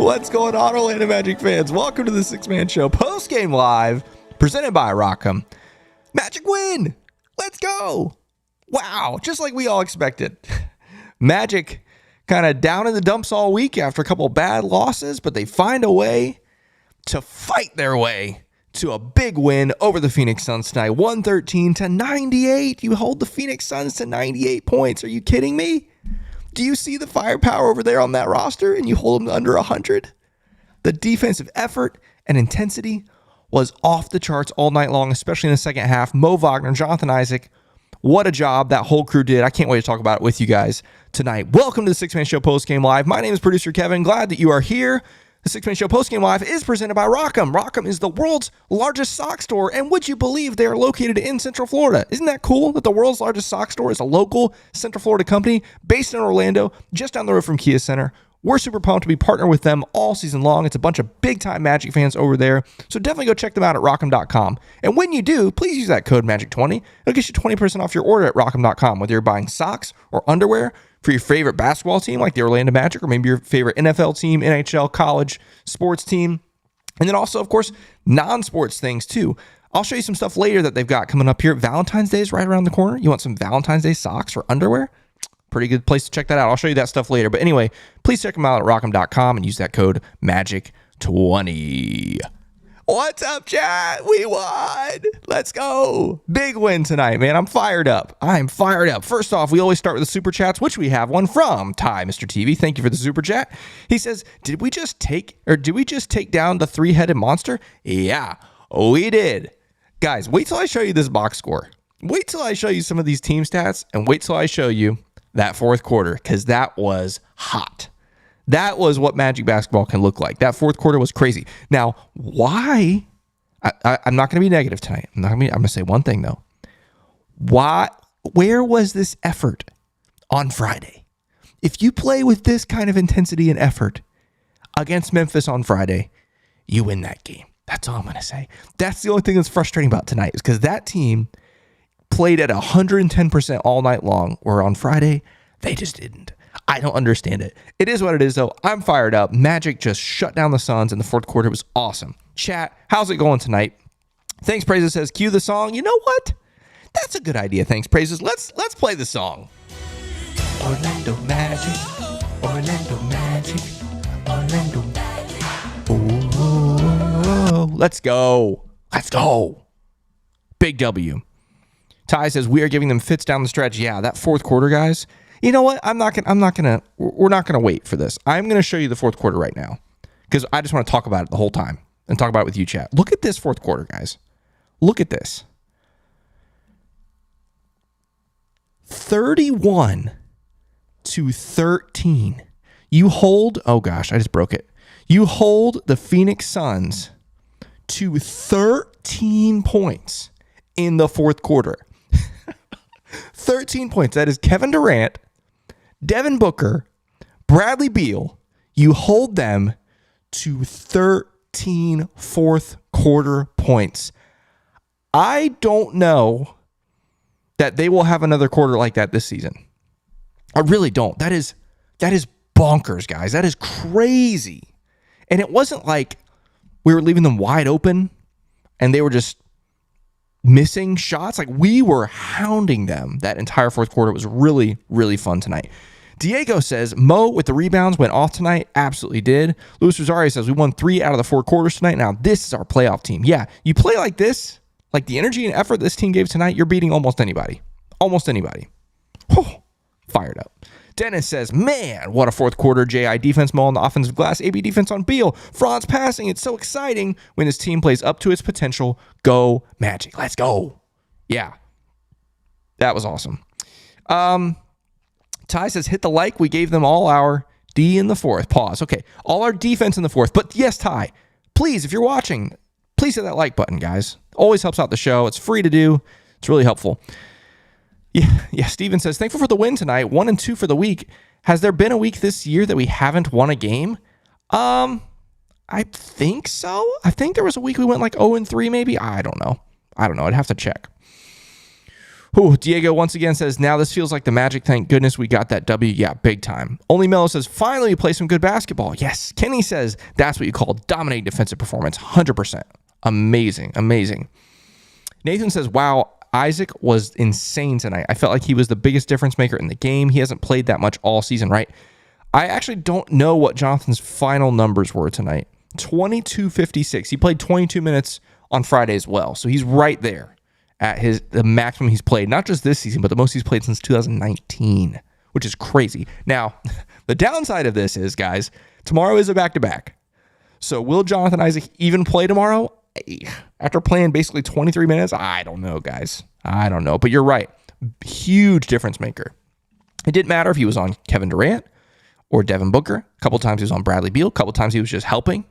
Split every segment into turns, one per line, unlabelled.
What's going on, Orlando Magic fans? Welcome to the Six-Man Show Postgame Live, presented by Rockham. Magic win! Let's go! Wow, just like we all expected. Magic kind of down in the dumps all week after a couple bad losses, but they find a way to fight their way to a big win over the Phoenix Suns tonight. 113-98. You hold the Phoenix Suns to 98 points. Are you kidding me? Do you see the firepower over there on that roster and you hold them to under 100? The defensive effort and intensity was off the charts all night long, especially in the second half. Mo Wagner, Jonathan Isaac, what a job that whole crew did. I can't wait to talk about it with you guys tonight. Welcome to the Six-Man Show Postgame Live. My name is producer Kevin. Glad that you are here. The Six-Man Show Postgame Live is presented by Rockham. Rockham is the world's largest sock store, and would you believe they are located in Central Florida? Isn't that cool that the world's largest sock store is a local Central Florida company based in Orlando, just down the road from Kia Center? We're super pumped to be partnered with them all season long. It's a bunch of big-time Magic fans over there, so definitely go check them out at Rockham.com. And when you do, please use that code MAGIC20. It'll get you 20% off your order at Rockham.com, whether you're buying socks or underwear for your favorite basketball team like the Orlando Magic, or maybe your favorite NFL team, NHL, college, sports team. And then also, of course, non-sports things too. I'll show you some stuff later that they've got coming up here. Valentine's Day is right around the corner. You want some Valentine's Day socks or underwear? Pretty good place to check that out. I'll show you that stuff later. But anyway, please check them out at Rockham.com and use that code MAGIC20. What's up, chat? We won. Let's go. Big win tonight, man. I'm fired up. I'm fired up. First off, we always start with the super chats, which we have one from Ty, Mr. TV. Thank you for the super chat. He says, did we just take down the three-headed monster? Yeah, we did. Guys, wait till I show you this box score. Wait till I show you some of these team stats, and wait till I show you that fourth quarter, because that was hot. That was what Magic basketball can look like. That fourth quarter was crazy. Now, why? I'm not going to be negative tonight. I'm going to say one thing, though. Why? Where was this effort on Friday? If you play with this kind of intensity and effort against Memphis on Friday, you win that game. That's all I'm going to say. That's the only thing that's frustrating about tonight, is because that team played at 110% all night long, where on Friday, they just didn't. I don't understand it. It is what it is, though. I'm fired up. Magic just shut down the Suns in the fourth quarter. It was awesome. Chat, how's it going tonight? Thanks Praises says, cue the song. You know what? That's a good idea. Thanks Praises. Let's play the song. Orlando Magic. Orlando Magic. Orlando Magic. Oh, let's go. Let's go. Big W. Ty says, we are giving them fits down the stretch. Yeah, that fourth quarter, guys. You know what? We're not gonna wait for this. I'm gonna show you the fourth quarter right now, because I just want to talk about it the whole time and talk about it with you, chat. Look at this fourth quarter, guys. Look at this. 31-13. You hold, oh gosh, I just broke it. You hold the Phoenix Suns to 13 points in the fourth quarter. 13 points. That is Kevin Durant, Devin Booker, Bradley Beal. You hold them to 13 fourth quarter points. I don't know that they will have another quarter like that this season. I really don't. That is bonkers, guys. That is crazy. And it wasn't like we were leaving them wide open and they were just missing shots. Like, we were hounding them that entire fourth quarter. It was really, really fun tonight. Diego says, Mo with the rebounds went off tonight. Absolutely did. Luis Rosario says, we won 3 out of the 4 quarters tonight. Now, this is our playoff team. Yeah, you play like this, like the energy and effort this team gave tonight, you're beating almost anybody. Almost anybody. Oh, fired up. Dennis says, man, what a fourth quarter. J.I. defense, Mo on the offensive glass, AB defense on Beal, Franz passing. It's so exciting when this team plays up to its potential. Go Magic. Let's go. Yeah. That was awesome. Ty says, hit the like. We gave them all our D in the fourth. Pause. Okay. All our defense in the fourth. But yes, Ty, please, if you're watching, please hit that like button, guys. Always helps out the show. It's free to do. It's really helpful. Yeah. Steven says, thankful for the win tonight. 1-2 for the week. Has there been a week this year that we haven't won a game? I think so. I think there was a week we went like 0-3 maybe. I don't know. I'd have to check. Ooh, Diego once again says, now this feels like the Magic. Thank goodness we got that W. Yeah, big time. Only Mello says, finally we play some good basketball. Yes. Kenny says, that's what you call dominating defensive performance. 100%. Amazing. Amazing. Nathan says, wow, Isaac was insane tonight. I felt like he was the biggest difference maker in the game. He hasn't played that much all season, right? I actually don't know what Jonathan's final numbers were tonight. 22:56. He played 22 minutes on Friday as well. So he's right there at the maximum he's played, not just this season, but the most he's played since 2019, which is crazy. Now, the downside of this is, guys, tomorrow is a back-to-back. So will Jonathan Isaac even play tomorrow? After playing basically 23 minutes? I don't know, guys. I don't know. But you're right. Huge difference maker. It didn't matter if he was on Kevin Durant or Devin Booker. A couple times he was on Bradley Beal. A couple times he was just helping,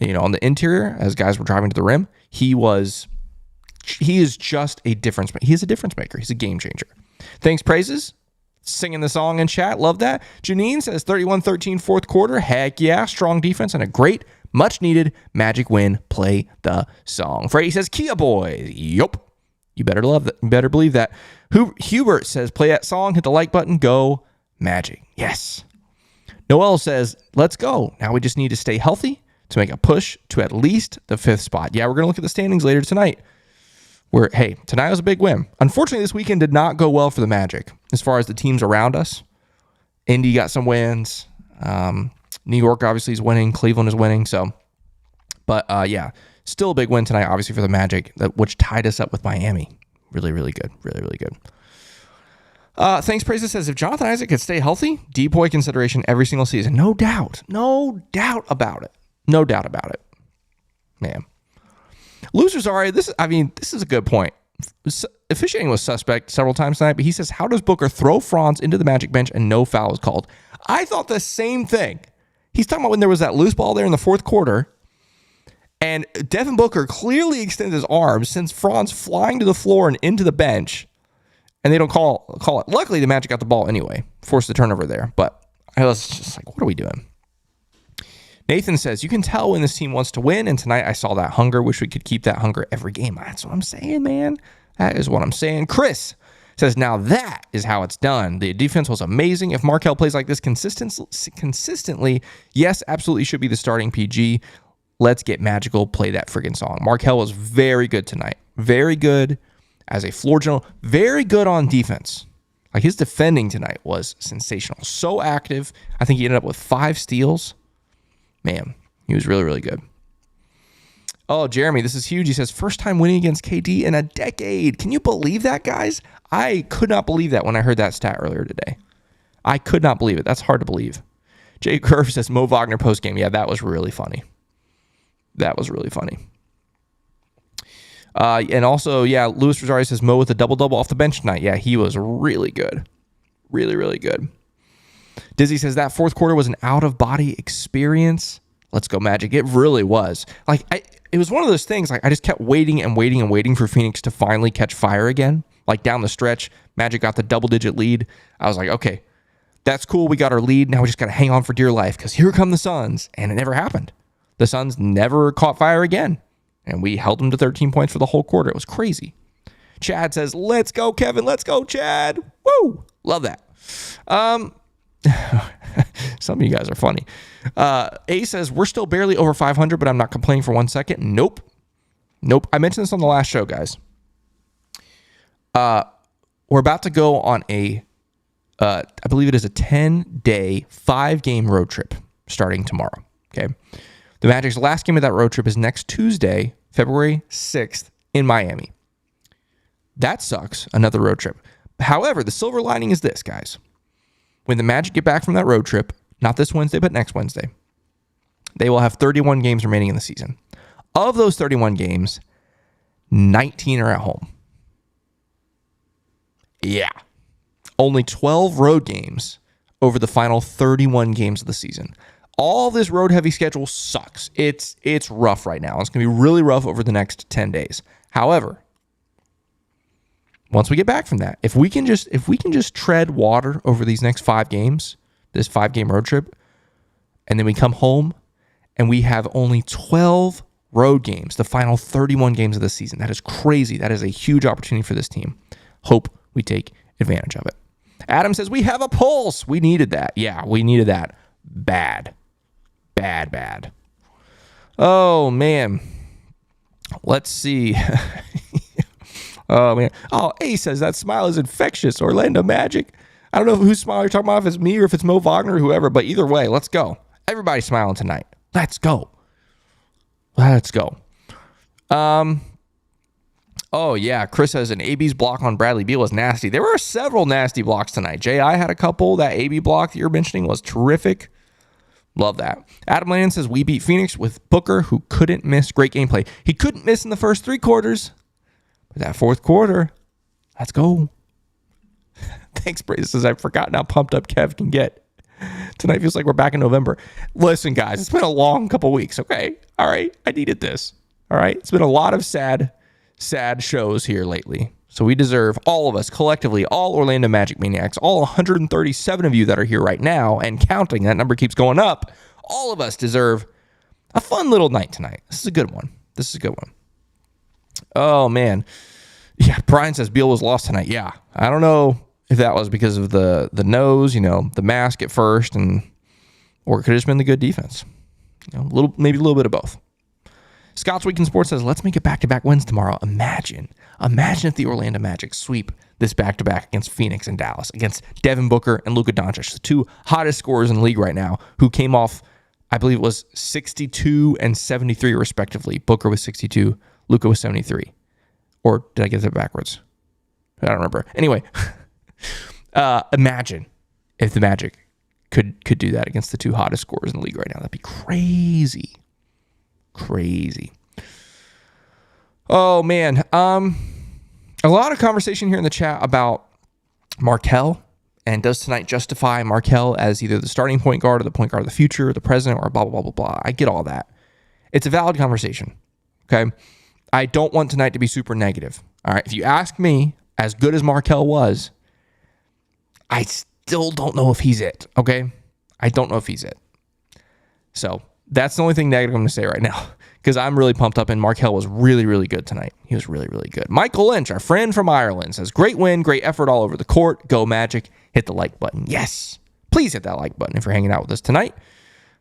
on the interior as guys were driving to the rim. He is just a difference maker. He is a difference maker. He's a game changer. Thanks, praises. Singing the song in chat. Love that. Janine says 31-13 fourth quarter. Heck yeah. Strong defense and a great, much needed Magic win. Play the song. Freddie says Kia boys. Yup. You better love that. You better believe that. Hubert says play that song. Hit the like button. Go Magic. Yes. Noel says let's go. Now we just need to stay healthy to make a push to at least the 5th spot. Yeah, we're going to look at the standings later tonight. Tonight was a big win. Unfortunately, this weekend did not go well for the Magic as far as the teams around us. Indy got some wins. New York obviously is winning. Cleveland is winning. But still a big win tonight, obviously, for the Magic, which tied us up with Miami. Really, really good. Really, really good. Thanks, Praises says, if Jonathan Isaac could stay healthy, depoy consideration every single season. No doubt. No doubt about it. No doubt about it. Man. Losers are, this is a good point. Officiating was suspect several times tonight, but he says, how does Booker throw Franz into the Magic bench and no foul is called? I thought the same thing. He's talking about when there was that loose ball there in the fourth quarter, and Devin Booker clearly extends his arms, sends Franz flying to the floor and into the bench, and they don't call it. Luckily, the Magic got the ball anyway, forced the turnover there, but I was just like, what are we doing? Nathan says, you can tell when this team wants to win, and tonight I saw that hunger. Wish we could keep that hunger every game. That's what I'm saying, man. That is what I'm saying. Chris says, now that is how it's done. The defense was amazing. If Markelle plays like this consistently, yes, absolutely should be the starting PG. Let's get magical. Play that friggin' song. Markelle was very good tonight. Very good as a floor general. Very good on defense. Like his defending tonight was sensational. So active. I think he ended up with 5 steals. Man, he was really, really good. Oh, Jeremy, this is huge. He says, first time winning against KD in a decade. Can you believe that, guys? I could not believe that when I heard that stat earlier today. I could not believe it. That's hard to believe. Jay Curve says, Mo Wagner postgame. Yeah, that was really funny. That was really funny. And also, Luis Rosario says, Mo with a double-double off the bench tonight. Yeah, he was really good. Really, really good. Dizzy says that fourth quarter was an out-of-body experience. Let's go Magic. It really was. It was one of those things, I just kept waiting and waiting and waiting for Phoenix to finally catch fire again. Down the stretch, Magic got the double-digit lead. I was like, okay, that's cool. We got our lead. Now we just got to hang on for dear life because here come the Suns. And it never happened. The Suns never caught fire again. And we held them to 13 points for the whole quarter. It was crazy. Chad says, let's go, Kevin. Let's go, Chad. Woo! Love that. Some of you guys are funny. A says, we're still barely over 500, but I'm not complaining for 1 second. Nope. I mentioned this on the last show, guys. We're about to go on I believe it is a 10-day, 5-game road trip starting tomorrow. Okay. The Magic's last game of that road trip is next Tuesday, February 6th in Miami. That sucks. Another road trip. However, the silver lining is this, guys. When the Magic get back from that road trip, not this Wednesday, but next Wednesday, they will have 31 games remaining in the season. Of those 31 games, 19 are at home. Yeah. Only 12 road games over the final 31 games of the season. All this road-heavy schedule sucks. It's rough right now. It's going to be really rough over the next 10 days. However, once we get back from that, if we can just tread water over these next 5 games, this 5-game road trip, and then we come home and we have only 12 road games, the final 31 games of the season. That is crazy. That is a huge opportunity for this team. Hope we take advantage of it. Adam says, we have a pulse. We needed that. Yeah, we needed that. Bad. Oh, man. Let's see. Oh, man. Oh, A says, that smile is infectious. Orlando Magic. I don't know whose smile you're talking about, if it's me or if it's Mo Wagner or whoever, but either way, let's go. Everybody's smiling tonight. Let's go. Oh, yeah. Chris says an AB's block on Bradley Beal was nasty. There were several nasty blocks tonight. J.I. had a couple. That AB block that you're mentioning was terrific. Love that. Adam Land says we beat Phoenix with Booker, who couldn't miss. Great gameplay. He couldn't miss in the first 3 quarters. But that fourth quarter, let's go. Thanks, Brace. Says I've forgotten how pumped up Kev can get. Tonight feels like we're back in November. Listen, guys, it's been a long couple weeks, okay? All right? I needed this. All right? It's been a lot of sad shows here lately. So we deserve, all of us, collectively, all Orlando Magic Maniacs, all 137 of you that are here right now and counting, that number keeps going up, all of us deserve a fun little night tonight. This is a good one. Oh, man. Yeah, Brian says Beal was lost tonight. Yeah, I don't know if that was because of the nose, the mask at first, or it could have just been the good defense. Maybe a little bit of both. Scott's Week in Sports says, let's make it back-to-back wins tomorrow. Imagine if the Orlando Magic sweep this back-to-back against Phoenix and Dallas, against Devin Booker and Luka Doncic, the 2 hottest scorers in the league right now, who came off, I believe it was 62 and 73 respectively. Booker was 62, Luka was 73. Or did I get that backwards? I don't remember. Anyway, imagine if the Magic could do that against the 2 hottest scorers in the league right now. That'd be crazy. Oh, man. A lot of conversation here in the chat about Markelle, and does tonight justify Markelle as either the starting point guard or the point guard of the future, or the present, or blah, blah, blah, blah, blah. I get all that. It's a valid conversation, okay? I don't want tonight to be super negative, all right? If you ask me, as good as Markelle was, I still don't know if he's it, okay? I don't know if he's it. So that's the only thing negative I'm going to say right now, because I'm really pumped up, and Markelle was really, really good tonight. He was really, really good. Michael Lynch, our friend from Ireland, says, great win, great effort all over the court. Go Magic. Hit the like button. Yes. Please hit that like button if you're hanging out with us tonight.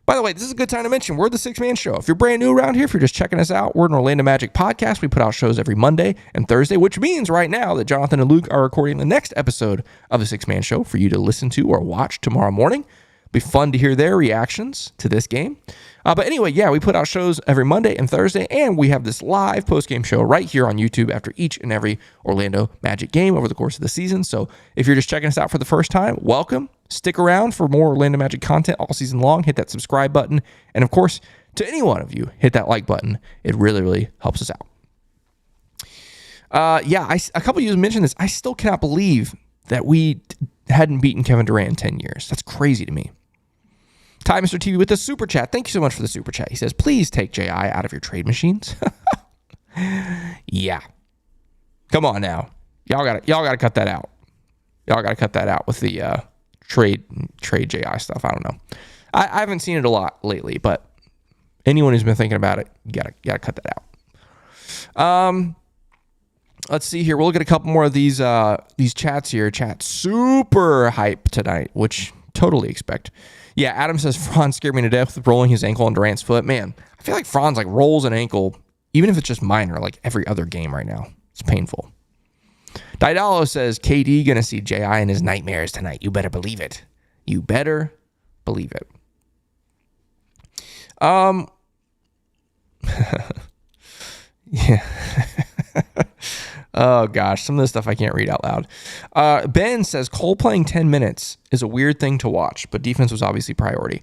By the way, this is a good time to mention, we're the 6-Man Show. If you're brand new around here, if you're just checking us out, we're an Orlando Magic podcast. We put out shows every Monday and Thursday, which means right now that Jonathan and Luke are recording the next episode of the 6-Man Show for you to listen to or watch tomorrow morning. Be fun to hear their reactions to this game. But anyway, yeah, we put out shows every Monday and Thursday, and we have this live post-game show right here on YouTube after each and every Orlando Magic game over the course of the season. So if you're just checking us out for the first time, welcome. Stick around for more Orlando Magic content all season long. Hit that subscribe button. And of course, to any one of you, hit that like button. It really, really helps us out. A couple of you mentioned this. I still cannot believe that we hadn't beaten Kevin Durant in 10 years. That's crazy to me. Ty Mr. TV with the super chat. Thank you so much for the super chat. He says, please take J.I. out of your trade machines. Yeah. Come on now. Y'all gotta cut that out. Y'all gotta cut that out with the trade J.I. stuff. I don't know. I haven't seen it a lot lately, but anyone who's been thinking about it, you gotta cut that out. Let's see here. We'll look at a couple more of these chats here. Chat super hype tonight, which totally expect. Yeah, Adam says Franz scared me to death with rolling his ankle on Durant's foot. Man, I feel like Franz rolls an ankle, even if it's just minor, like every other game right now. It's painful. Didalo says KD gonna see J.I. in his nightmares tonight. You better believe it. You better believe it. Yeah. Oh, gosh. Some of this stuff I can't read out loud. Ben says, Cole playing 10 minutes is a weird thing to watch, but defense was obviously priority.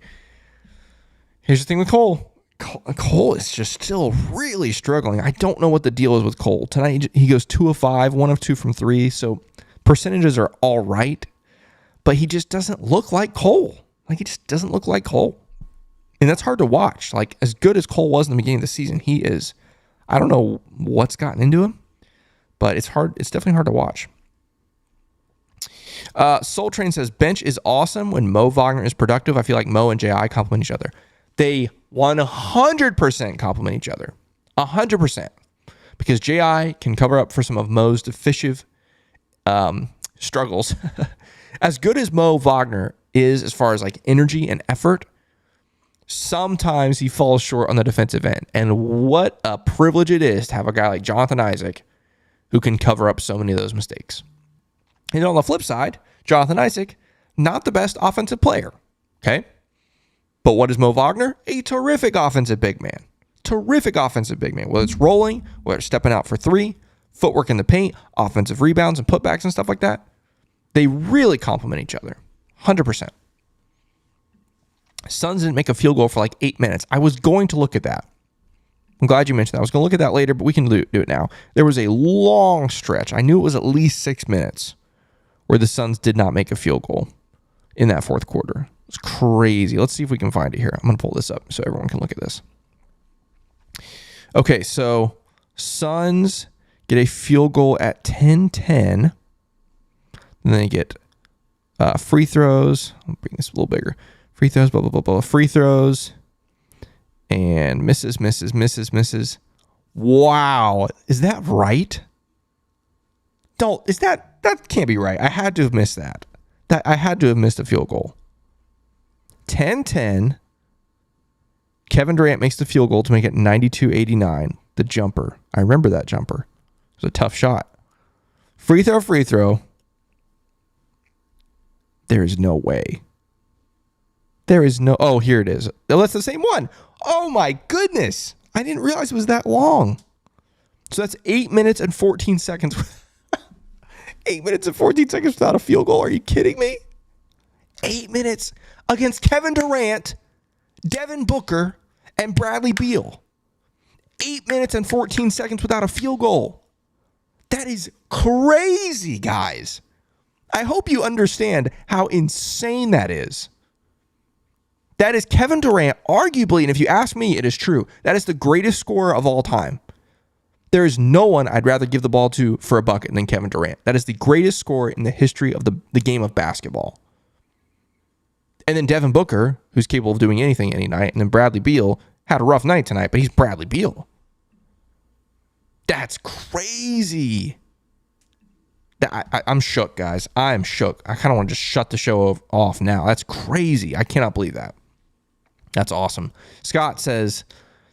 Here's the thing with Cole. Cole is just still really struggling. I don't know what the deal is with Cole. Tonight, he goes 2 of 5, 1 of 2 from 3, so percentages are all right, but he just doesn't look like Cole. He just doesn't look like Cole. And that's hard to watch. As good as Cole was in the beginning of the season, he is, I don't know what's gotten into him, but it's hard. It's definitely hard to watch. Soul Train says, bench is awesome when Mo Wagner is productive. I feel like Mo and J.I. complement each other. They 100% complement each other. 100%. Because J.I. can cover up for some of Mo's struggles. As good as Mo Wagner is as far as like energy and effort, sometimes he falls short on the defensive end. And what a privilege it is to have a guy like Jonathan Isaac who can cover up so many of those mistakes. And on the flip side, Jonathan Isaac, not the best offensive player. Okay? But what is Mo Wagner? A terrific offensive big man. Terrific offensive big man. Whether it's rolling, whether it's stepping out for three, footwork in the paint, offensive rebounds and putbacks and stuff like that. They really complement each other. 100%. Suns didn't make a field goal for like 8 minutes. I was going to look at that. I'm glad you mentioned that. I was going to look at that later, but we can do it now. There was a long stretch. I knew it was at least 6 minutes where the Suns did not make a field goal in that fourth quarter. It's crazy. Let's see if we can find it here. I'm going to pull this up so everyone can look at this. Okay, so Suns get a field goal at 10-10. And then they get free throws. I'll bring this a little bigger. Free throws, blah, blah, blah, blah. Free throws. And misses. Wow. Is that right? That can't be right. I had to have missed that. I had to have missed a field goal. 10-10. Kevin Durant makes the field goal to make it 92-89. The jumper. I remember that jumper. It was a tough shot. Free throw. There is no way. Oh, here it is. Oh, that's the same one. Oh my goodness. I didn't realize it was that long. So that's 8 minutes and 14 seconds. 8 minutes and 14 seconds without a field goal. Are you kidding me? 8 minutes against Kevin Durant, Devin Booker, and Bradley Beal. 8 minutes and 14 seconds without a field goal. That is crazy, guys. I hope you understand how insane that is. That is Kevin Durant, arguably, and if you ask me, it is true. That is the greatest scorer of all time. There is no one I'd rather give the ball to for a bucket than Kevin Durant. That is the greatest scorer in the history of the game of basketball. And then Devin Booker, who's capable of doing anything any night. And then Bradley Beal had a rough night tonight, but he's Bradley Beal. That's crazy. I'm shook, guys. I am shook. I kind of want to just shut the show off now. That's crazy. I cannot believe that. That's awesome. Scott says,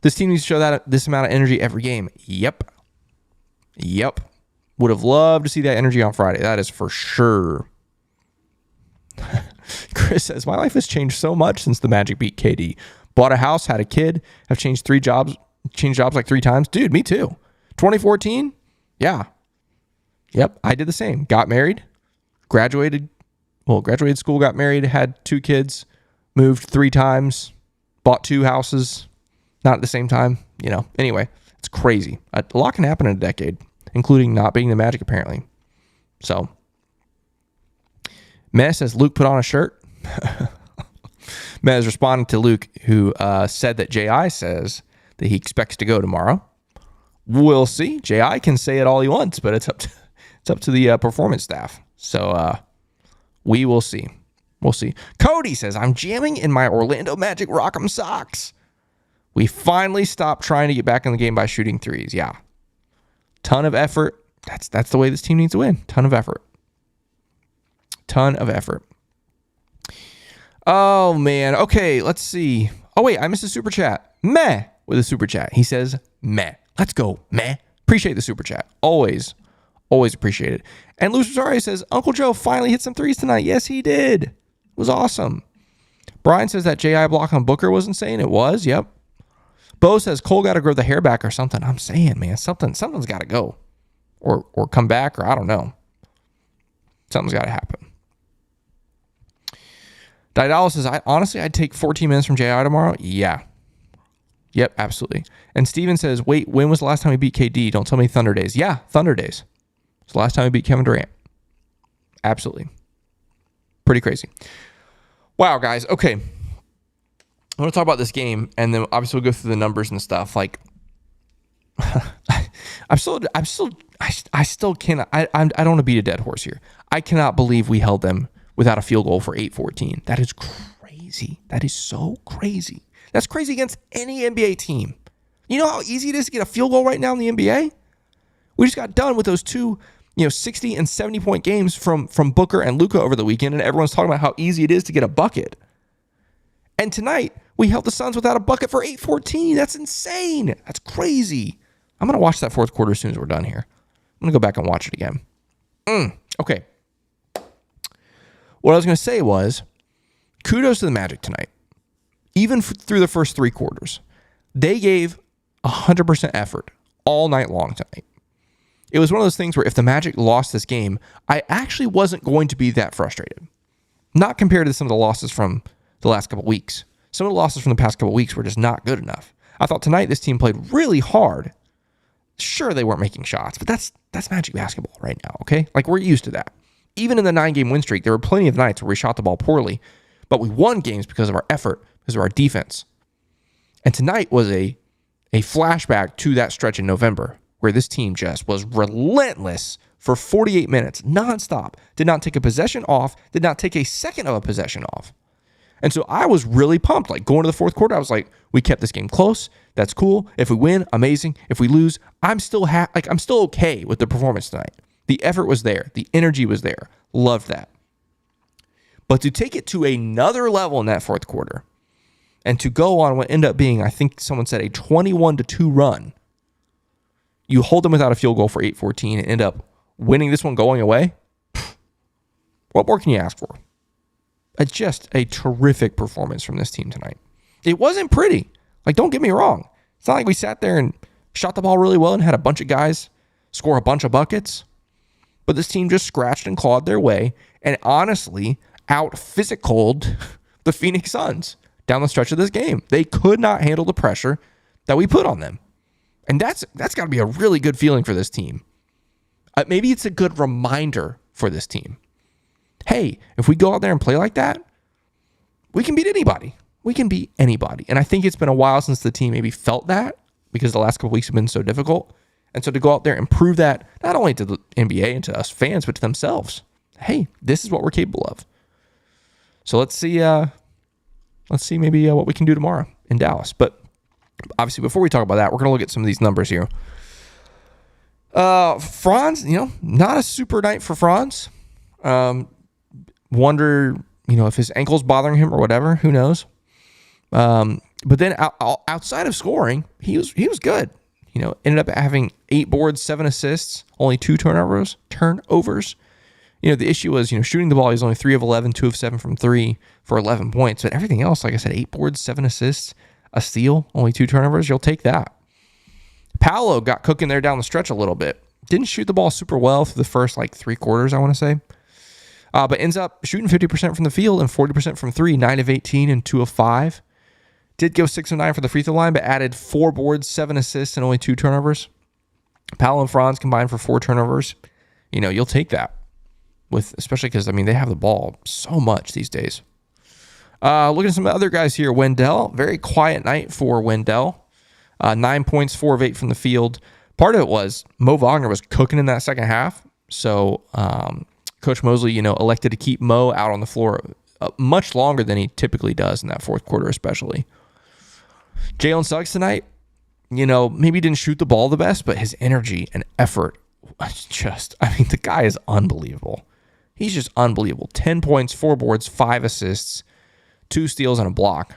this team needs to show this amount of energy every game. Yep. Would have loved to see that energy on Friday. That is for sure. Chris says, my life has changed so much since the Magic beat KD. Bought a house, had a kid, have changed jobs like 3 times. Dude, me too. 2014? Yeah. Yep, I did the same. Got married, graduated school, got married, had 2 kids, moved 3 times, bought 2 houses, not at the same time. Anyway, it's crazy. A lot can happen in a decade, including not being the Magic, apparently. So, Mez says, Luke put on a shirt. Mez responded to Luke, who said that J.I. says that he expects to go tomorrow. We'll see. J.I. can say it all he wants, but it's up to the performance staff. So we will see. We'll see. Cody says, I'm jamming in my Orlando Magic Rock'em socks. We finally stopped trying to get back in the game by shooting threes. Yeah. Ton of effort. That's the way this team needs to win. Ton of effort. Oh, man. Okay, let's see. Oh, wait, I missed a super chat. Meh with a super chat. He says, meh. Let's go. Meh. Appreciate the super chat. Always appreciate it. And Lucius Ari says, Uncle Joe finally hit some threes tonight. Yes, he did. It was awesome. Brian says that J.I. block on Booker was insane. It was. Yep. Bo says Cole got to grow the hair back or something. I'm saying, man, something's got to go or come back, or I don't know. Something's got to happen. Didal says, I'd take 14 minutes from J.I. tomorrow. Yeah. Yep, absolutely. And Steven says, wait, when was the last time we beat KD? Don't tell me Thunder Days. Yeah, Thunder Days. It's the last time we beat Kevin Durant. Absolutely. Pretty crazy. Wow, guys. Okay. I want to talk about this game, and then obviously we'll go through the numbers and stuff. Like, I still cannot. I don't want to beat a dead horse here. I cannot believe we held them without a field goal for 8-14. That is crazy. That is so crazy. That's crazy against any NBA team. You know how easy it is to get a field goal right now in the NBA? We just got done with those 2 60 and 70 point games from Booker and Luka over the weekend, and everyone's talking about how easy it is to get a bucket. And tonight, we held the Suns without a bucket for 8-14. That's insane. That's crazy. I'm going to watch that fourth quarter as soon as we're done here. I'm going to go back and watch it again. Okay. What I was going to say was, kudos to the Magic tonight. Even through the first three quarters, they gave 100% effort all night long tonight. It was one of those things where if the Magic lost this game, I actually wasn't going to be that frustrated. Not compared to some of the losses from the last couple weeks. Some of the losses from the past couple weeks were just not good enough. I thought tonight this team played really hard. Sure, they weren't making shots, but that's Magic basketball right now, okay? Like, we're used to that. Even in the 9-game win streak, there were plenty of nights where we shot the ball poorly, but we won games because of our effort, because of our defense. And tonight was a flashback to that stretch in November where this team just was relentless for 48 minutes, nonstop. Did not take a possession off, did not take a second of a possession off. And so I was really pumped. Like, going to the fourth quarter, I was like, we kept this game close. That's cool. If we win, amazing. If we lose, I'm still okay with the performance tonight. The effort was there. The energy was there. Loved that. But to take it to another level in that fourth quarter and to go on what ended up being, I think someone said, a 21-2 run, you hold them without a field goal for 8-14 and end up winning this one going away, what more can you ask for? Just a terrific performance from this team tonight. It wasn't pretty. Like, don't get me wrong. It's not like we sat there and shot the ball really well and had a bunch of guys score a bunch of buckets. But this team just scratched and clawed their way and honestly out-physicaled the Phoenix Suns down the stretch of this game. They could not handle the pressure that we put on them. And that's got to be a really good feeling for this team. Maybe it's a good reminder for this team. Hey, if we go out there and play like that, we can beat anybody. We can beat anybody. And I think it's been a while since the team maybe felt that because the last couple weeks have been so difficult. And so to go out there and prove that not only to the NBA and to us fans, but to themselves, hey, this is what we're capable of. So let's see maybe what we can do tomorrow in Dallas. But obviously, before we talk about that, we're going to look at some of these numbers here. Franz, not a super night for Franz. Wonder, if his ankle's bothering him or whatever. Who knows? But then outside of scoring, he was good. Ended up having 8 boards, 7 assists, only 2 turnovers. The issue was, shooting the ball, he was only 3 of 11, 2 of 7 from 3 for 11 points. But everything else, like I said, 8 boards, 7 assists, a steal, only 2 turnovers. You'll take that. Paolo got cooking there down the stretch a little bit. Didn't shoot the ball super well for the first 3 quarters, I want to say. But ends up shooting 50% from the field and 40% from 3, 9 of 18 and 2 of 5. Did go 6 of 9 for the free throw line, but added 4 boards, 7 assists, and only 2 turnovers. Paolo and Franz combined for 4 turnovers. You'll take that, especially because, they have the ball so much these days. Looking at some other guys here. Wendell, very quiet night for Wendell. 9 points, 4 of 8 from the field. Part of it was Mo Wagner was cooking in that second half. So Coach Mosley, elected to keep Mo out on the floor much longer than he typically does in that fourth quarter, especially. Jalen Suggs tonight, maybe didn't shoot the ball the best, but his energy and effort was the guy is unbelievable. He's just unbelievable. 10 points, 4 boards, 5 assists, 2 steals, and a block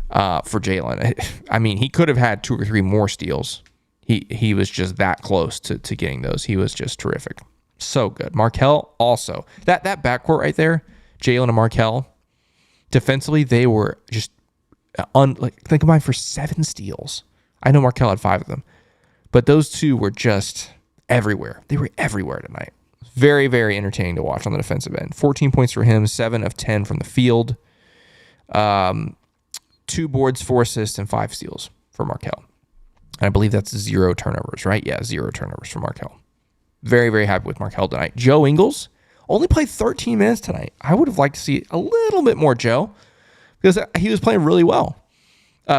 for Jalen. He could have had 2 or 3 more steals. He was just that close to getting those. He was just terrific. So good. Markelle also. That backcourt right there, Jalen and Markelle, defensively, they were just they combined for 7 steals. I know Markelle had 5 of them, but those 2 were just everywhere. They were everywhere tonight. Very, very entertaining to watch on the defensive end. 14 points for him, 7 of 10 from the field. 2 boards, 4 assists, and 5 steals for Markelle. And I believe that's 0 turnovers, right? Yeah, 0 turnovers for Markelle. Very, very happy with Markelle tonight. Joe Ingles only played 13 minutes tonight. I would have liked to see a little bit more Joe because he was playing really well.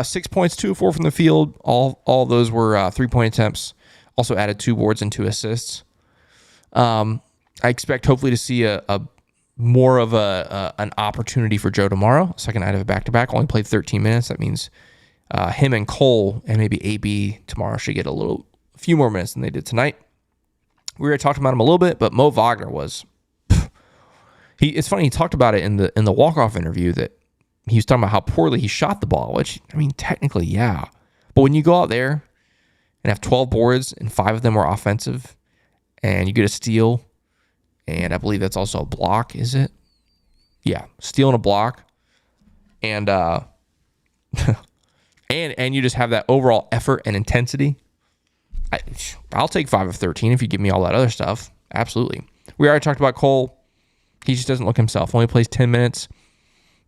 6 points, 2 of 4 from the field. All those were 3-point attempts. Also added 2 boards and 2 assists. I expect hopefully to see a more of an opportunity for Joe tomorrow. Second night of a back-to-back. Only played 13 minutes. That means him and Cole and maybe AB tomorrow should get a few more minutes than they did tonight. We already talked about him a little bit, but Mo Wagner was. It's funny. He talked about it in the walk-off interview that he was talking about how poorly he shot the ball. Which, I mean, technically, yeah. But when you go out there and have 12 boards and 5 of them were offensive, and you get a steal, and I believe that's also a block. Is it? Yeah, steal and a block, and and you just have that overall effort and intensity. I'll take 5 of 13 if you give me all that other stuff. Absolutely. We already talked about Cole. He just doesn't look himself. Only plays 10 minutes.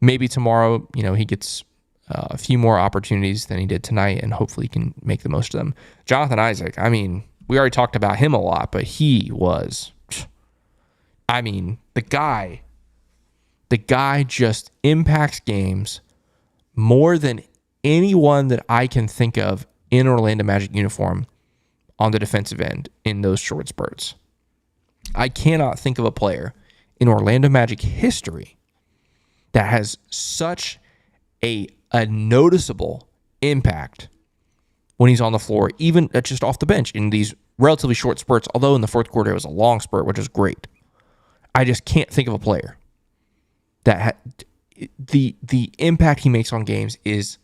Maybe tomorrow, he gets a few more opportunities than he did tonight, and hopefully he can make the most of them. Jonathan Isaac, I mean, we already talked about him a lot, but he was, I mean, the guy just impacts games more than anyone that I can think of in Orlando Magic uniform on the defensive end in those short spurts. I cannot think of a player in Orlando Magic history that has such a noticeable impact when he's on the floor, even just off the bench in these relatively short spurts, although in the fourth quarter it was a long spurt, which is great. I just can't think of a player that the impact he makes on games is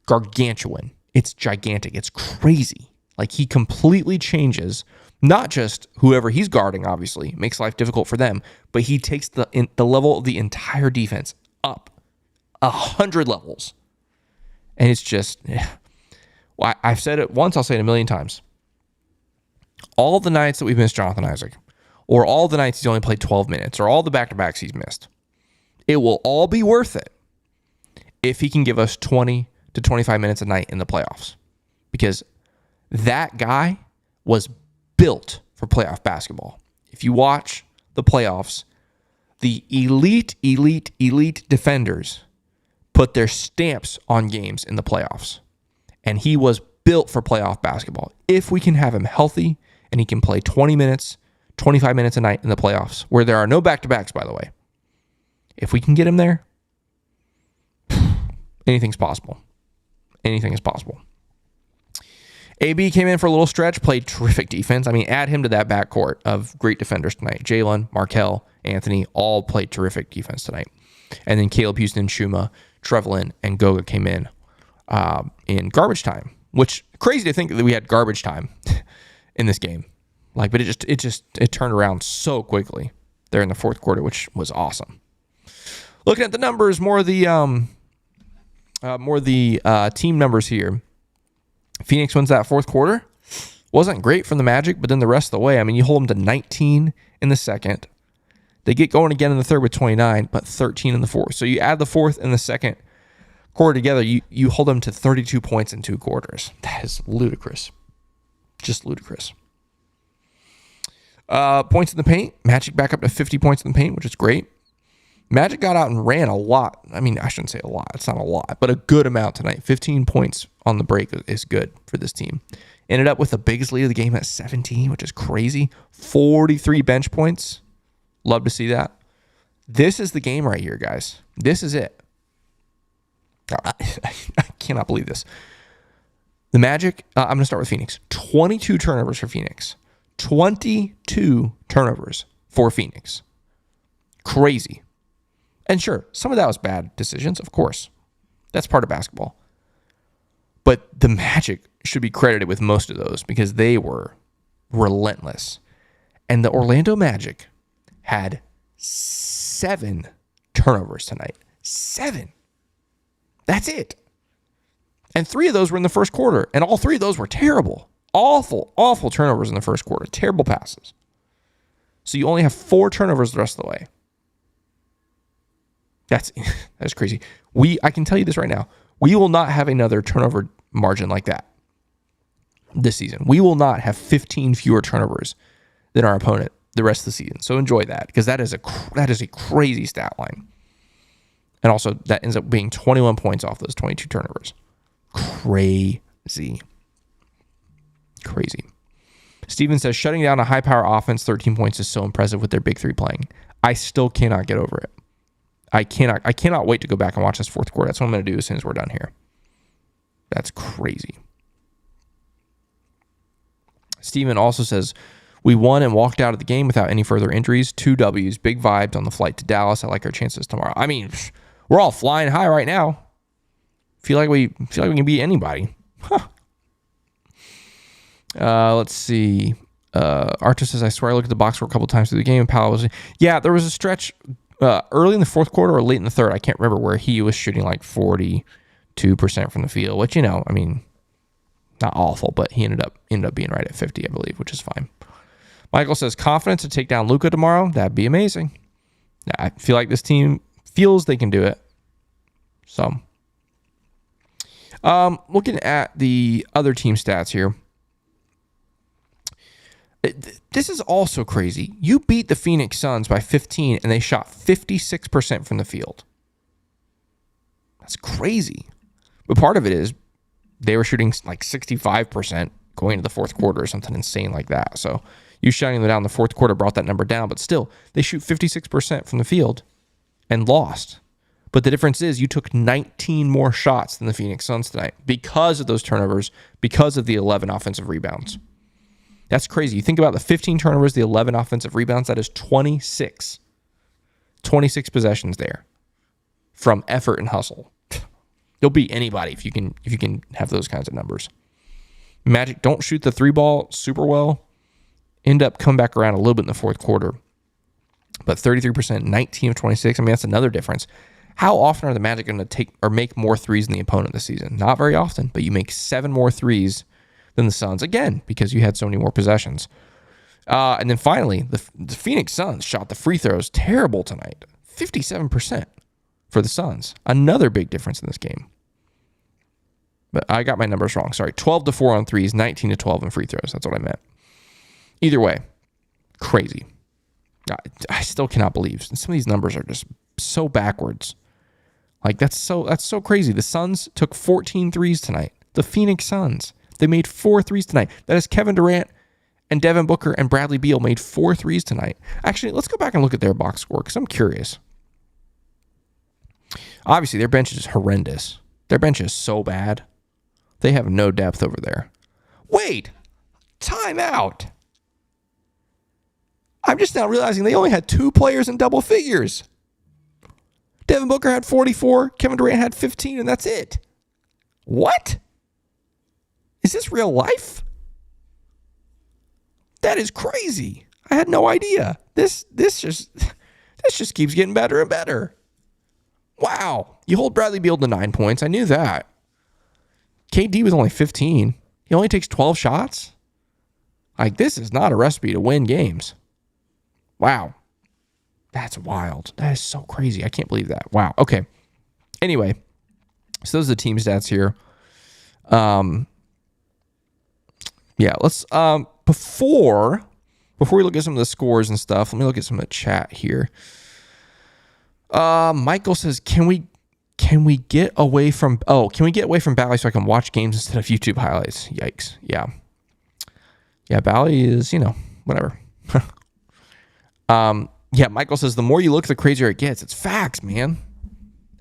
gargantuan. It's gigantic. It's crazy. Like, he completely changes not just whoever he's guarding, obviously, makes life difficult for them, but he takes the level of the entire defense up 100 levels. And it's just, well, I've said it once, I'll say it a million times. All the nights that we've missed Jonathan Isaac, or all the nights he's only played 12 minutes, or all the back-to-backs he's missed, it will all be worth it if he can give us 20 to 25 minutes a night in the playoffs. Because that guy was built for playoff basketball. If you watch the playoffs, the elite defenders put their stamps on games in the playoffs. And he was built for playoff basketball. If we can have him healthy and he can play 20 minutes, 25 minutes a night in the playoffs, where there are no back-to-backs, by the way, if we can get him there, anything's possible. Anything is possible. AB came in for a little stretch, played terrific defense. I mean, add him to that backcourt of great defenders tonight. Jalen, Markelle, Anthony, all played terrific defense tonight. And then Caleb Houston, Shuma, Trevelyan, and Goga came in garbage time, which crazy to think that we had garbage time in this game. Like, but it turned around so quickly there in the fourth quarter, which was awesome. Looking at the numbers, more of the team numbers here. Phoenix wins that fourth quarter. Wasn't great from the Magic, but then the rest of the way, I mean, you hold them to 19 in the second. They get going again in the third with 29, but 13 in the fourth. So you add the fourth and the second quarter together, you hold them to 32 points in 2 quarters. That is ludicrous. Just ludicrous. Points in the paint. Magic back up to 50 points in the paint, which is great. Magic got out and ran a lot. I mean, I shouldn't say a lot. It's not a lot, but a good amount tonight. 15 points on the break is good for this team. Ended up with the biggest lead of the game at 17, which is crazy. 43 bench points. Love to see that. This is the game right here, guys. This is it. I cannot believe this. The Magic, I'm going to start with Phoenix. 22 turnovers for Phoenix. 22 turnovers for Phoenix. Crazy. And sure, some of that was bad decisions, of course. That's part of basketball. But the Magic should be credited with most of those because they were relentless. And the Orlando Magic had 7 turnovers tonight. 7. That's it. And 3 of those were in the first quarter. And all 3 of those were terrible. Awful turnovers in the first quarter. Terrible passes. So you only have 4 turnovers the rest of the way. That's crazy. I can tell you this right now. We will not have another turnover margin like that this season. We will not have 15 fewer turnovers than our opponent the rest of the season. So enjoy that because that is a crazy stat line. And also that ends up being 21 points off those 22 turnovers. Crazy. Steven says, shutting down a high-power offense, 13 points is so impressive with their big 3 playing. I still cannot get over it. I cannot wait to go back and watch this fourth quarter. That's what I'm going to do as soon as we're done here. That's crazy. Steven also says, We won and walked out of the game without any further injuries. 2 W's, big vibes on the flight to Dallas. I like our chances tomorrow. I mean, we're all flying high right now. Feel like we can beat anybody. Huh. Let's see. Archer says, I swear I looked at the box score a couple times through the game and Powell was... Yeah, there was a stretch early in the fourth quarter or late in the third. I can't remember, where he was shooting like 42% from the field, which, I mean, not awful, but he ended up being right at 50, I believe, which is fine. Michael says, confidence to take down Luka tomorrow. That'd be amazing. I feel like this team feels they can do it. So, looking at the other team stats here. This is also crazy. You beat the Phoenix Suns by 15, and they shot 56% from the field. That's crazy. But part of it is they were shooting like 65% going into the fourth quarter or something insane like that. So you shutting them down in the fourth quarter brought that number down, but still, they shoot 56% from the field and lost. But the difference is you took 19 more shots than the Phoenix Suns tonight because of those turnovers, because of the 11 offensive rebounds. That's crazy. You think about the 15 turnovers, the 11 offensive rebounds, that is 26. 26 possessions there from effort and hustle. You'll beat anybody if you can have those kinds of numbers. Magic don't shoot the 3-ball super well. End up come back around a little bit in the fourth quarter. But 33%, 19 of 26. I mean, that's another difference. How often are the Magic going to take or make more threes than the opponent this season? Not very often, but you make 7 more threes than the Suns, again, because you had so many more possessions. And then finally, the Phoenix Suns shot the free throws terrible tonight. 57% for the Suns. Another big difference in this game. But I got my numbers wrong. Sorry, 12-4 on threes, 19-12 in free throws. That's what I meant. Either way, crazy. I still cannot believe some of these numbers are just so backwards. Like, that's so crazy. The Suns took 14 threes tonight. The Phoenix Suns. They made 4 threes tonight. That is Kevin Durant and Devin Booker and Bradley Beal made 4 threes tonight. Actually, let's go back and look at their box score because I'm curious. Obviously, their bench is horrendous. Their bench is so bad. They have no depth over there. Wait, time out. I'm just now realizing they only had 2 players in double figures. Devin Booker had 44, Kevin Durant had 15, and that's it. What? Is this real life? That is crazy. I had no idea. This just keeps getting better and better. Wow. You hold Bradley Beal to 9 points. I knew that. KD was only 15. He only takes 12 shots. Like, this is not a recipe to win games. Wow. That's wild. That is so crazy. I can't believe that. Wow. Okay. Anyway, so those are the team stats here. Yeah, let's before we look at some of the scores and stuff, let me look at some of the chat here. Michael says, can we get away from Bally so I can watch games instead of YouTube highlights? Yikes. Yeah. Yeah, Bally is, whatever. Yeah, Michael says, the more you look, the crazier it gets. It's facts, man.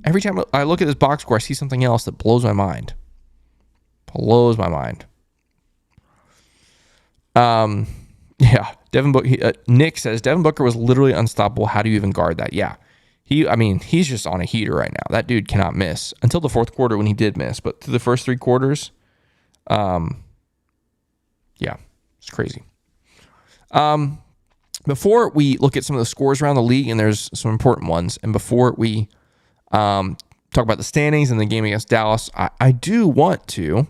Every time I look at this box score, I see something else that blows my mind. Blows my mind. Yeah, Nick says, Devin Booker was literally unstoppable. How do you even guard that? Yeah. He's just on a heater right now. That dude cannot miss until the fourth quarter when he did miss. But through the first 3 quarters, yeah, it's crazy. Before we look at some of the scores around the league, and there's some important ones, and before we talk about the standings and the game against Dallas, I do want to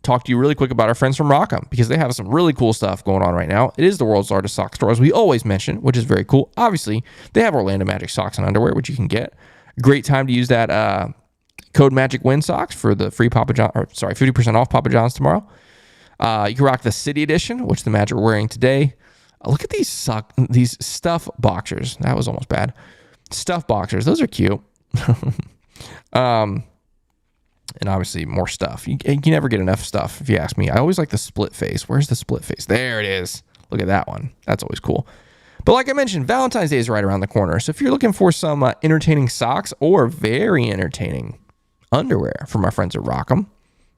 talk to you really quick about our friends from Rockham, because they have some really cool stuff going on right now. It is the world's largest sock store, as we always mention, which is very cool. Obviously, they have Orlando Magic socks and underwear, which you can get. Great time to use that code Magic Win socks for the free 50% off Papa John's tomorrow. You can rock the City Edition, which the Magic are wearing today. Look at these stuff boxers. That was almost bad. Stuff boxers. Those are cute. And obviously more stuff. You never get enough stuff, if you ask me. I always like the split face. Where's the split face? There it is. Look at that one. That's always cool. But like I mentioned, Valentine's Day is right around the corner. So if you're looking for some entertaining socks or very entertaining underwear from our friends at Rockham,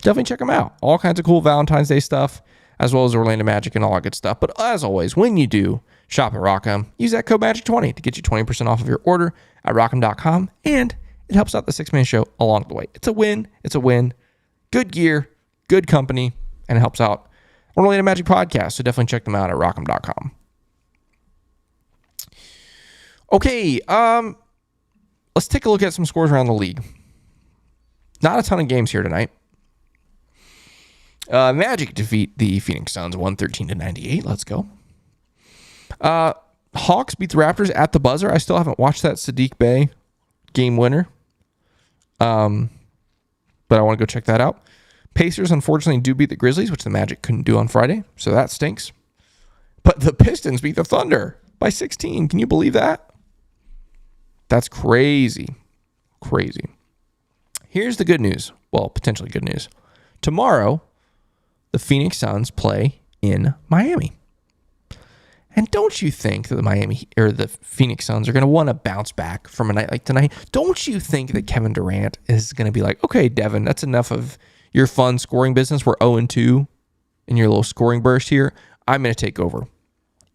definitely check them out. All kinds of cool Valentine's Day stuff. as well as Orlando Magic and all that good stuff. But as always, when you do shop at Rock'em, use that code MAGIC20 to get you 20% off of your order at rock'em.com, and it helps out the Six Man Show along the way. It's a win. It's a win. Good gear, good company, and it helps out Orlando Magic Podcast. So definitely check them out at rock'em.com. Okay, let's take a look at some scores around the league. Not a ton of games here tonight. Magic defeat the Phoenix Suns 113-98. Let's go. Hawks beat the Raptors at the buzzer. I still haven't watched that Sadiq Bey game winner. But I want to go check that out. Pacers, unfortunately, do beat the Grizzlies, which the Magic couldn't do on Friday. So that stinks. But the Pistons beat the Thunder by 16. Can you believe that? That's crazy. Crazy. Here's the good news. Well, potentially good news. Tomorrow, the Phoenix Suns play in Miami. And don't you think that the Phoenix Suns are going to want to bounce back from a night like tonight? Don't you think that Kevin Durant is going to be like, okay, Devin, that's enough of your fun scoring business. We're 0-2 in your little scoring burst here. I'm going to take over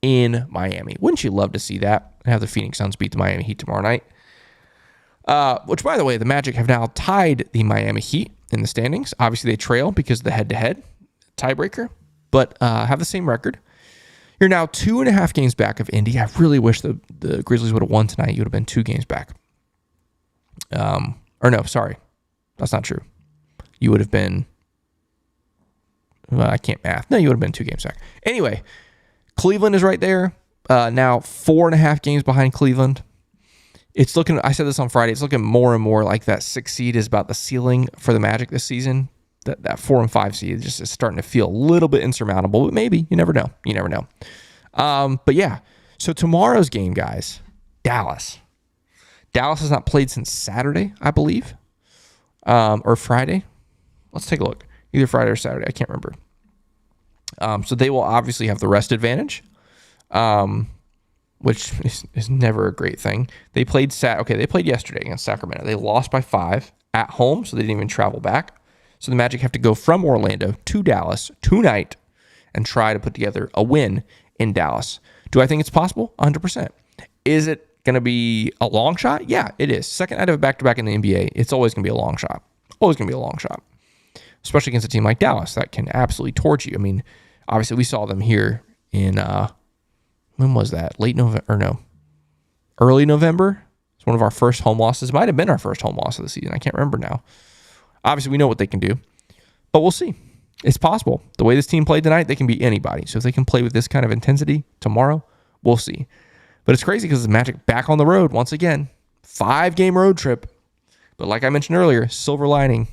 in Miami. Wouldn't you love to see that? And have the Phoenix Suns beat the Miami Heat tomorrow night? Which, by the way, the Magic have now tied the Miami Heat in the standings. Obviously, they trail because of the head-to-head tiebreaker, but have the same record. You're now 2.5 games back of Indy. I really wish the Grizzlies would have won tonight. You would have been 2 games back. Or no, sorry. That's not true. You would have been... Well, I can't math. No, you would have been 2 games back. Anyway, Cleveland is right there. Now 4.5 games behind Cleveland. It's looking, I said this on Friday, it's looking more and more like that 6 seed is about the ceiling for the Magic this season. That 4 and 5 seed just is starting to feel a little bit insurmountable, but maybe. You never know. You never know. But yeah, so tomorrow's game, guys, Dallas. Dallas has not played since Saturday, I believe, or Friday. Let's take a look. Either Friday or Saturday. I can't remember. So they will obviously have the rest advantage, which is never a great thing. They played yesterday against Sacramento. They lost by 5 at home, so they didn't even travel back. So the Magic have to go from Orlando to Dallas tonight and try to put together a win in Dallas. Do I think it's possible? 100%. Is it going to be a long shot? Yeah, it is. Second night of a back-to-back in the NBA, it's always going to be a long shot. Always going to be a long shot. Especially against a team like Dallas that can absolutely torch you. I mean, obviously we saw them here in, when was that? Early November. It's one of our first home losses. Might have been our first home loss of the season. I can't remember now. Obviously, we know what they can do, but we'll see. It's possible. The way this team played tonight, they can beat anybody. So if they can play with this kind of intensity tomorrow, we'll see. But it's crazy because the Magic back on the road once again. 5-game road trip. But like I mentioned earlier, silver lining,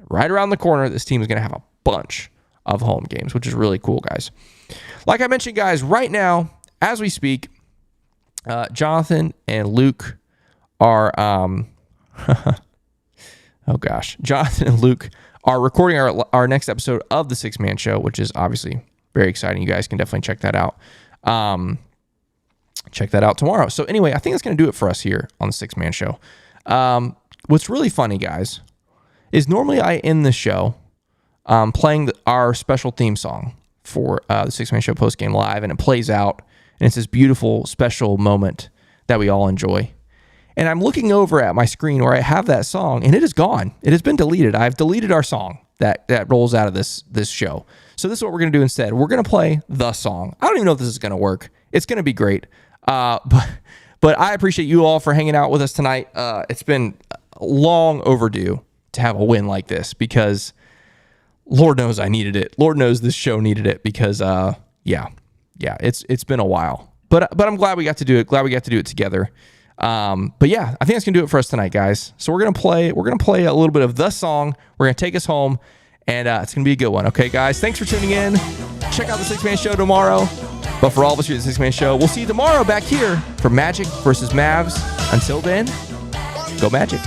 right around the corner, this team is going to have a bunch of home games, which is really cool, guys. Like I mentioned, guys, right now, as we speak, Jonathan and Luke are... Oh gosh, Jonathan and Luke are recording our next episode of the Six Man Show, which is obviously very exciting. You guys can definitely check that out. Check that out tomorrow. So anyway, I think that's going to do it for us here on the Six Man Show. What's really funny, guys, is normally I end the show playing our special theme song for the Six Man Show Postgame Live, and it plays out, and it's this beautiful, special moment that we all enjoy. And I'm looking over at my screen where I have that song, and it is gone. It has been deleted. I've deleted our song that rolls out of this show. So this is what we're going to do instead. We're going to play the song. I don't even know if this is going to work. It's going to be great. But I appreciate you all for hanging out with us tonight. It's been long overdue to have a win like this because Lord knows I needed it. Lord knows this show needed it because, it's been a while. But I'm glad we got to do it. Glad we got to do it together. But yeah, I think that's gonna do it for us tonight, guys. So we're gonna play a little bit of the song. We're gonna take us home, and it's gonna be a good one. Okay, guys. Thanks for tuning in. Check out the Six Man Show tomorrow. But for all of us here at the Six Man Show, we'll see you tomorrow back here for Magic versus Mavs. Until then, go Magic.